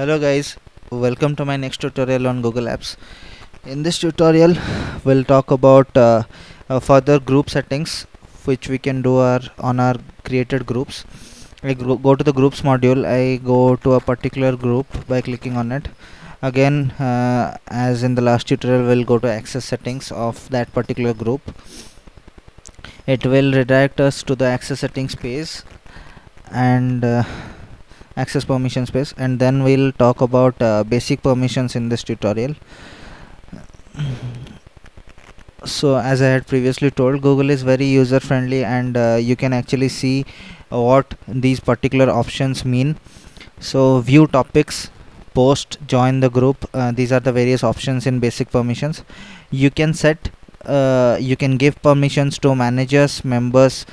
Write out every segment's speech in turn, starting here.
Hello guys, welcome to my next tutorial on Google Apps. In this tutorial we'll talk about further group settings which we can do on our created groups. I go to the groups module, I go to a particular group by clicking on it. Again, as in the last tutorial, we'll go to access settings of that particular group. It will redirect us to the access settings page and access permission space, and then we'll talk about basic permissions in this tutorial. So as I had previously told, Google is very user friendly, and you can actually see what these particular options mean. So view topics, post, join the group, these are the various options in basic permissions. You can set you can give permissions to managers, members,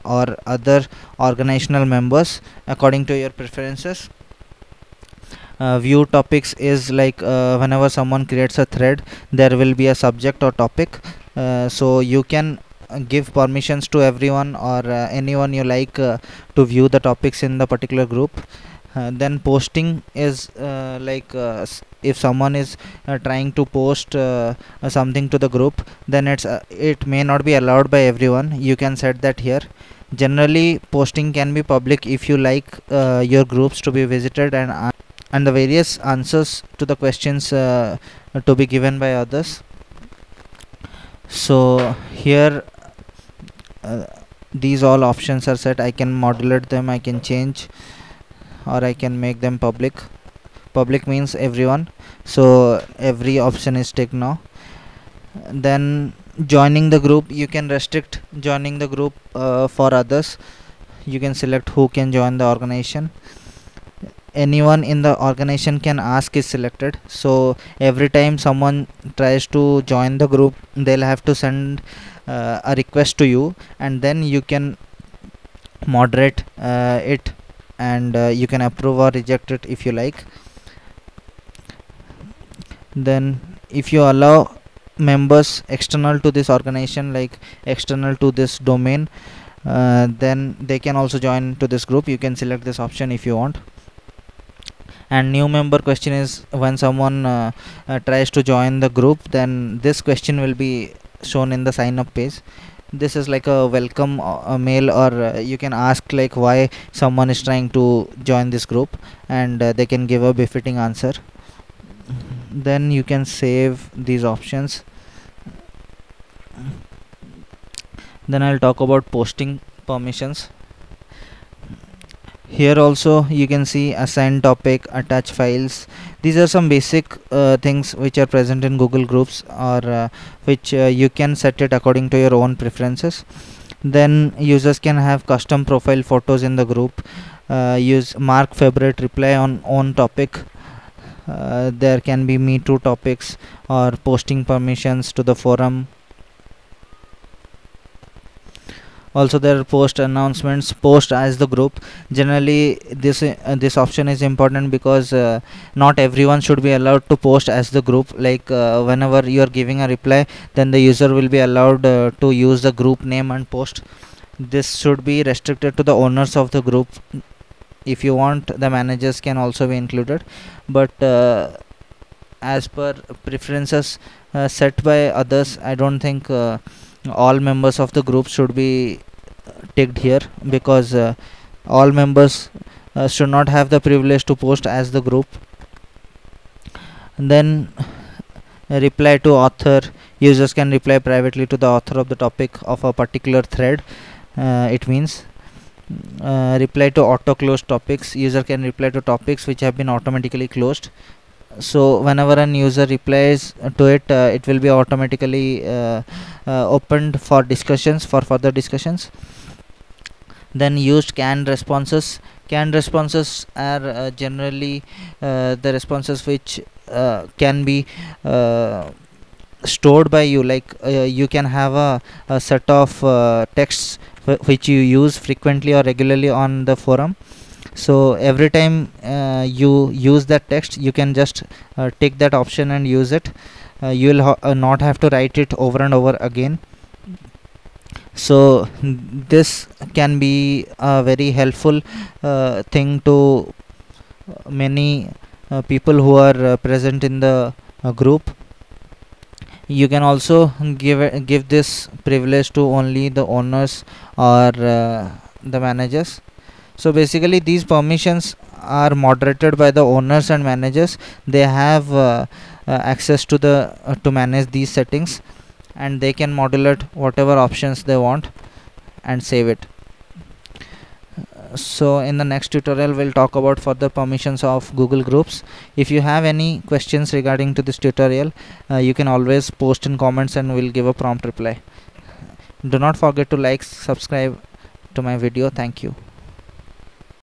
or other organizational members according to your preferences. View topics is like whenever someone creates a thread, there will be a subject or topic, so you can give permissions to everyone or anyone you like to view the topics in the particular group. Then posting is if someone is trying to post something to the group, then it may not be allowed by everyone. You can set that here. Generally, posting can be public if you like your groups to be visited and the various answers to the questions to be given by others. So here these all options are set. I can modulate them, I can change, or I can make them public. Public means everyone, so every option is ticked now. Then joining the group, you can restrict joining the group for others. You can select who can join the organization. Anyone in the organization can ask is selected, so every time someone tries to join the group, they'll have to send a request to you, and then you can moderate it, and you can approve or reject it if you like. Then if you allow members external to this organization, like external to this domain, then they can also join to this group. You can select this option if you want. And new member question is when someone tries to join the group, then this question will be shown in the sign up page. This is like a welcome mail, or you can ask like why someone is trying to join this group, and they can give a befitting answer. Then you can save these options. Then I'll talk about posting permissions. Here also you can see assign topic, attach files. These are some basic things which are present in Google Groups, or which you can set it according to your own preferences. Then users can have custom profile photos in the group, use mark favorite, reply on own topic. There can be me too topics or posting permissions to the forum. Also there are post announcements, post as the group. Generally this option is important because not everyone should be allowed to post as the group. Like whenever you are giving a reply, then the user will be allowed to use the group name and post. This should be restricted to the owners of the group. If you want, the managers can also be included, but as per preferences set by others, I don't think all members of the group should be ticked here, because all members should not have the privilege to post as the group. And then reply to author, users can reply privately to the author of the topic of a particular thread. It means reply to auto closed topics, user can reply to topics which have been automatically closed. So whenever an user replies to it, it will be automatically opened for discussions, for further discussions. Then used canned responses. Canned responses are generally the responses which can be stored by you. Like you can have a set of texts which you use frequently or regularly on the forum. So every time you use that text, you can just take that option and use it. You will not have to write it over and over again. So this can be a very helpful thing to many people who are present in the group. You can also give this privilege to only the owners or the managers. So basically these permissions are moderated by the owners and managers. They have access to the to manage these settings, and they can modulate whatever options they want and save it. So in the next tutorial we'll talk about further permissions of Google Groups. If you have any questions regarding to this tutorial, you can always post in comments and we'll give a prompt reply. Do not forget to like, subscribe to my video. Thank you.